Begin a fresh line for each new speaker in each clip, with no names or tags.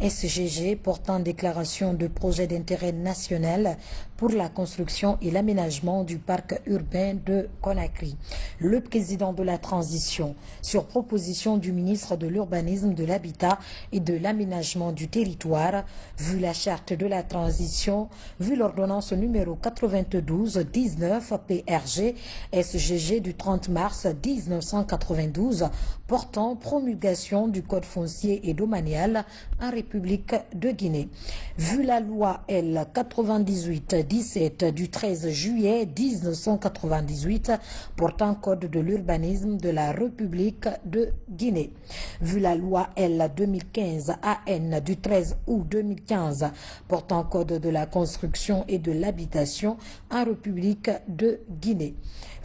SGG portant déclaration de projet d'intérêt national pour la construction et l'aménagement du parc urbain de Conakry. Le président de la transition, sur proposition du ministre de l'Urbanisme, de l'Habitat et de l'Aménagement du territoire, vu la charte de la transition, vu l'ordonnance numéro 92-19 PRG SGG du 30 mars 1992 portant promulgation du Code foncier et domanial en République de Guinée. Vu la loi L 98-17 du 13 juillet 1998 portant Code de l'urbanisme de la République de Guinée. Vu la loi L 2015 AN du 13 août 2015 portant Code de la construction et de l'habitation en République de Guinée.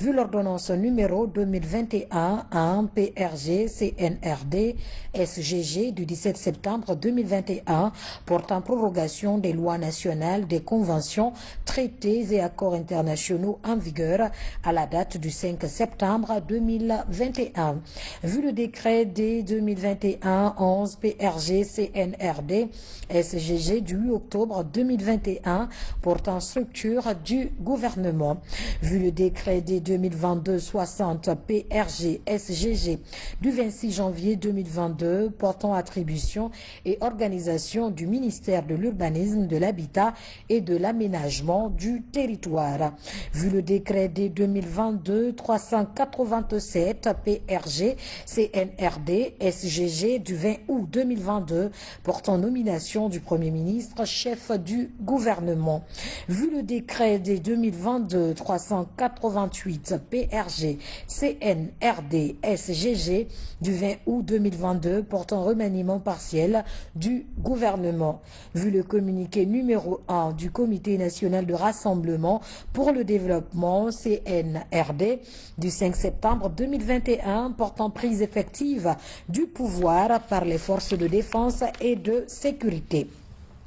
Vu l'ordonnance numéro 2021 1 PRG CNRD SGG du 17 septembre 2021 portant prorogation des lois nationales, des conventions, traités et accords internationaux en vigueur à la date du 5 septembre 2021. Vu le décret D 2021 11 PRG CNRD SGG du 8 octobre 2021 portant structure du gouvernement. Vu le décret D 2022-60 PRG SGG du 26 janvier 2022 portant attribution et organisation du ministère de l'Urbanisme, de l'Habitat et de l'Aménagement du territoire. Vu le décret D 2022-387 PRG CNRD SGG du 20 août 2022 portant nomination du Premier ministre, chef du gouvernement. Vu le décret D 2022-388 PRG CNRD SGG du 20 août 2022 portant remaniement partiel du gouvernement. Vu le communiqué numéro 1 du Comité national de rassemblement pour le développement CNRD du 5 septembre 2021 portant prise effective du pouvoir par les forces de défense et de sécurité.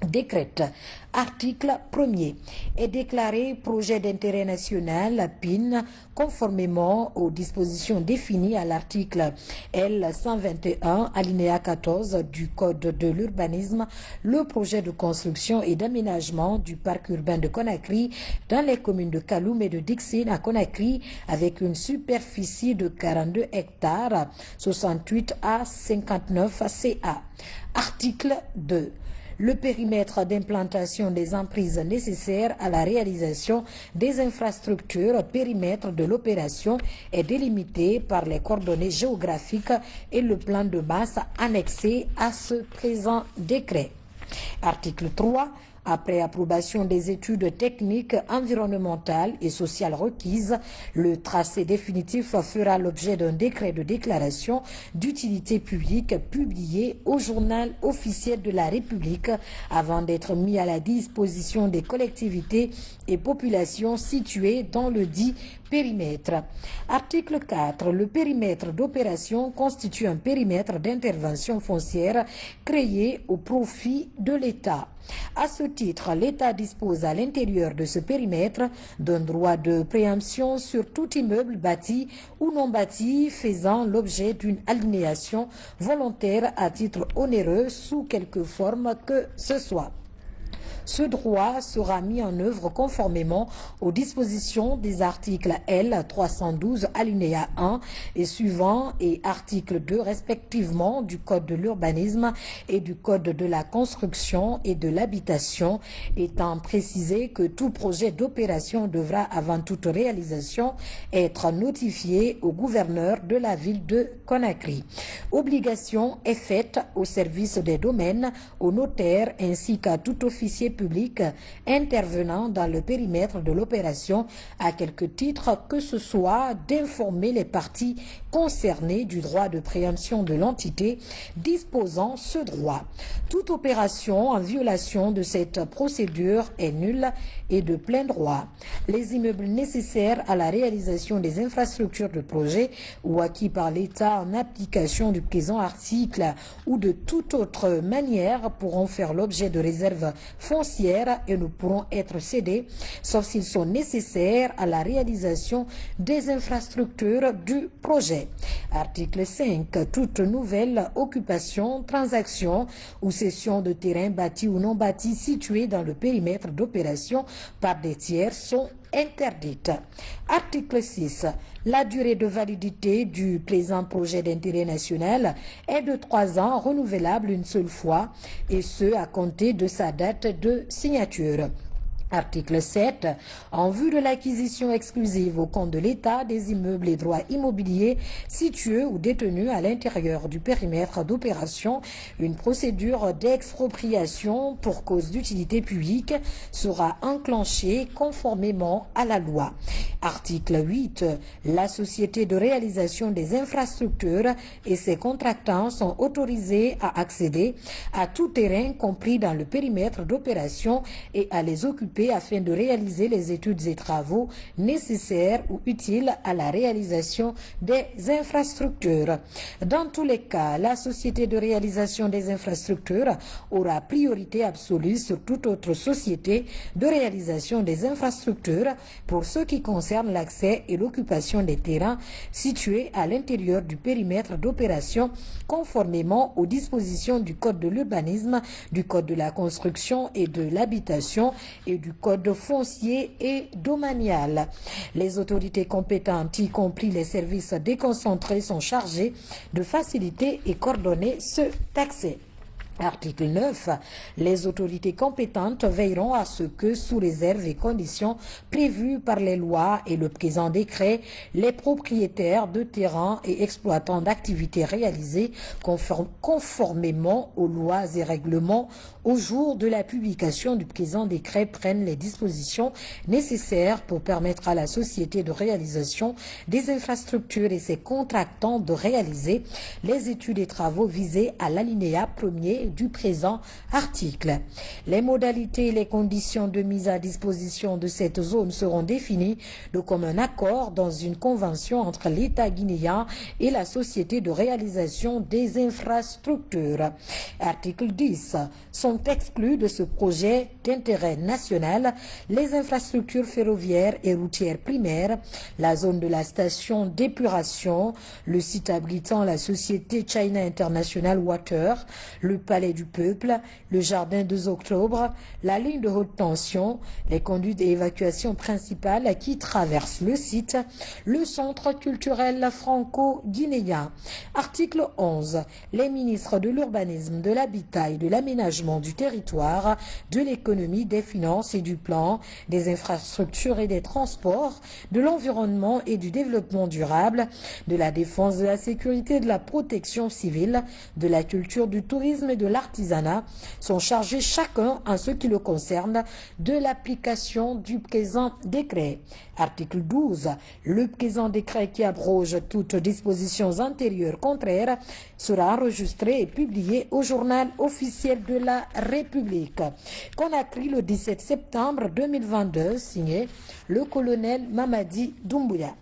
Décrète. Article 1er est déclaré projet d'intérêt national PIN conformément aux dispositions définies à l'article L 121 alinéa 14 du Code de l'urbanisme, le projet de construction et d'aménagement du parc urbain de Conakry dans les communes de Kaloum et de Dixine à Conakry avec une superficie de 42 hectares 68 à 59 CA. Article 2. Le périmètre d'implantation des emprises nécessaires à la réalisation des infrastructures, périmètre de l'opération est délimité par les coordonnées géographiques et le plan de masse annexé à ce présent décret. Article 3. Après approbation des études techniques, environnementales et sociales requises, le tracé définitif fera l'objet d'un décret de déclaration d'utilité publique publié au journal officiel de la République avant d'être mis à la disposition des collectivités et populations situées dans le dit périmètre. Article 4. Le périmètre d'opération constitue un périmètre d'intervention foncière créé au profit de l'État. À ce titre, l'État dispose à l'intérieur de ce périmètre d'un droit de préemption sur tout immeuble bâti ou non bâti faisant l'objet d'une aliénation volontaire à titre onéreux sous quelque forme que ce soit. Ce droit sera mis en œuvre conformément aux dispositions des articles L 312 alinéa 1 et suivants et article 2 respectivement du Code de l'urbanisme et du Code de la construction et de l'habitation, étant précisé que tout projet d'opération devra avant toute réalisation être notifié au gouverneur de la ville de Conakry. Obligation est faite au service des domaines, aux notaires ainsi qu'à tout officier public intervenant dans le périmètre de l'opération à quelque titre que ce soit d'informer les parties concernées du droit de préemption de l'entité disposant ce droit. Toute opération en violation de cette procédure est nulle et de plein droit. Les immeubles nécessaires à la réalisation des infrastructures de projet ou acquis par l'État en application du présent article ou de toute autre manière pourront faire l'objet de réserves foncières foncières et ne pourront être cédés sauf s'ils sont nécessaires à la réalisation des infrastructures du projet. Article 5. Toute nouvelle occupation, transaction ou cession de terrain bâti ou non bâti situé dans le périmètre d'opération par des tiers sont interdites. Article 6. La durée de validité du présent projet d'intérêt national est de 3 ans, renouvelable une seule fois, et ce à compter de sa date de signature. Article 7. En vue de l'acquisition exclusive au compte de l'État des immeubles et droits immobiliers situés ou détenus à l'intérieur du périmètre d'opération, une procédure d'expropriation pour cause d'utilité publique sera enclenchée conformément à la loi. Article 8. La société de réalisation des infrastructures et ses contractants sont autorisés à accéder à tout terrain compris dans le périmètre d'opération et à les occuper afin de réaliser les études et travaux nécessaires ou utiles à la réalisation des infrastructures. Dans tous les cas, la société de réalisation des infrastructures aura priorité absolue sur toute autre société de réalisation des infrastructures pour ce qui concerne l'accès et l'occupation des terrains situés à l'intérieur du périmètre d'opération conformément aux dispositions du Code de l'urbanisme, du Code de la construction et de l'habitation et du Code foncier et domanial. Les autorités compétentes, y compris les services déconcentrés, sont chargées de faciliter et coordonner cet accès. Article 9. Les autorités compétentes veilleront à ce que, sous réserve et conditions prévues par les lois et le présent décret, les propriétaires de terrains et exploitants d'activités réalisées conformément aux lois et règlements au jour de la publication du présent décret prennent les dispositions nécessaires pour permettre à la société de réalisation des infrastructures et ses contractants de réaliser les études et travaux visés à l'alinéa 1er du présent article. Les modalités et les conditions de mise à disposition de cette zone seront définies de commun accord dans une convention entre l'État guinéen et la société de réalisation des infrastructures. Article 10. Sont exclus de ce projet d'intérêt national les infrastructures ferroviaires et routières primaires, la zone de la station d'épuration, le site abritant la société China International Water, le palais du peuple, le jardin 2 octobre, la ligne de haute tension, les conduites d'évacuation principales qui traversent le site, le centre culturel franco-guinéen. Article 11. Les ministres de l'urbanisme, de l'habitat et de l'aménagement du territoire, de l'économie, des finances et du plan, des infrastructures et des transports, de l'environnement et du développement durable, de la défense, de la sécurité et de la protection civile, de la culture, du tourisme et de l'artisanat sont chargés chacun en ce qui le concerne de l'application du présent décret. Article 12. Le présent décret qui abroge toutes dispositions antérieures contraires sera enregistré et publié au journal officiel de la République. Conakry le 17 septembre 2022, signé le colonel Mamadi Doumbouya.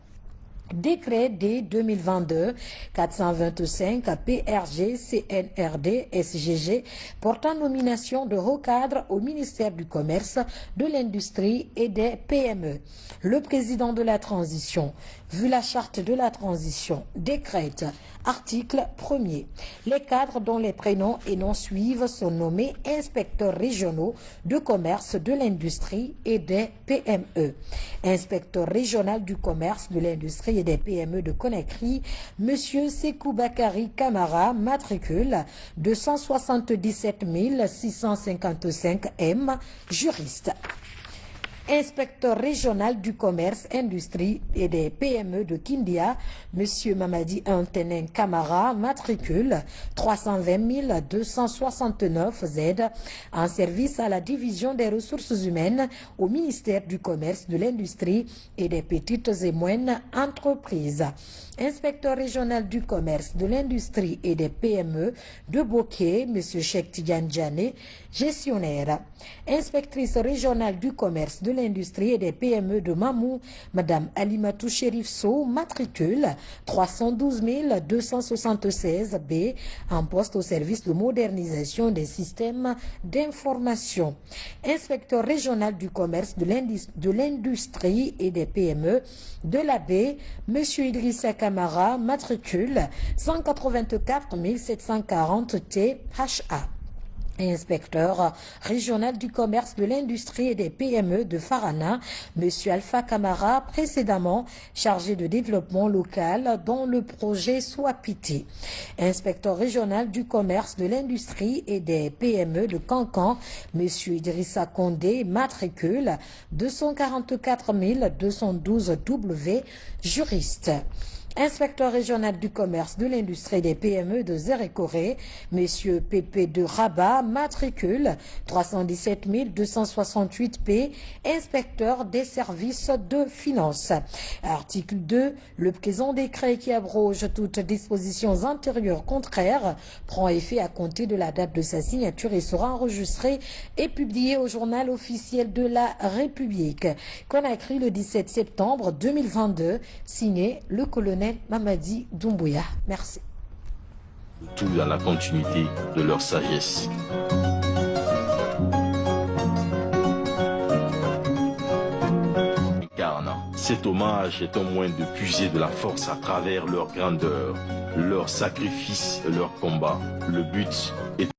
Décret D 2022-425 PRG CNRD SGG portant nomination de haut cadre au ministère du Commerce, de l'Industrie et des PME. Le président de la transition, vu la charte de la transition, décrète, article 1er, les cadres dont les prénoms et noms suivent sont nommés inspecteurs régionaux de commerce, de l'industrie et des PME. Inspecteur régional du commerce, de l'industrie et des PME de Conakry, M. Sekou Bakari Kamara, matricule 277 655 M, juriste. Inspecteur régional du commerce, industrie et des PME de Kindia, M. Mamadi Antenen Kamara, matricule 320 269 Z, en service à la division des ressources humaines au ministère du commerce, de l'industrie et des petites et moyennes entreprises. Inspecteur régional du commerce, de l'industrie et des PME de Bokeh, M. Cheikh Tidiane Djane, gestionnaire. Inspectrice régionale du commerce, de l'industrie et des PME de Mamou, Madame Alimatou Chérif Sow, matricule 312 276 B, en poste au service de modernisation des systèmes d'information. Inspecteur régional du commerce, de l'industrie et des PME de la baie, M. Idrissa Kamara, matricule 184 740 THA. Inspecteur régional du commerce, de l'industrie et des PME de Farana, M. Alpha Kamara, précédemment chargé de développement local dont le projet Swapiti. Inspecteur régional du commerce, de l'industrie et des PME de Cancan, M. Idrissa Kondé, matricule 244 212 W, juriste. Inspecteur régional du commerce, de l'industrie et des PME de Zérékoré, M. Pépé de Rabat, matricule 317 268 P, inspecteur des services de finances. Article 2. Le présent décret qui abroge toutes dispositions antérieures contraires prend effet à compter de la date de sa signature et sera enregistré et publié au journal officiel de la République. Conakry le 17 septembre 2022, signé le colonel Mamadi Doumbouya. Merci.
Tout dans la continuité de leur sagesse. Cet hommage est un moyen de puiser de la force à travers leur grandeur, leur sacrifice et leur combat. Le but est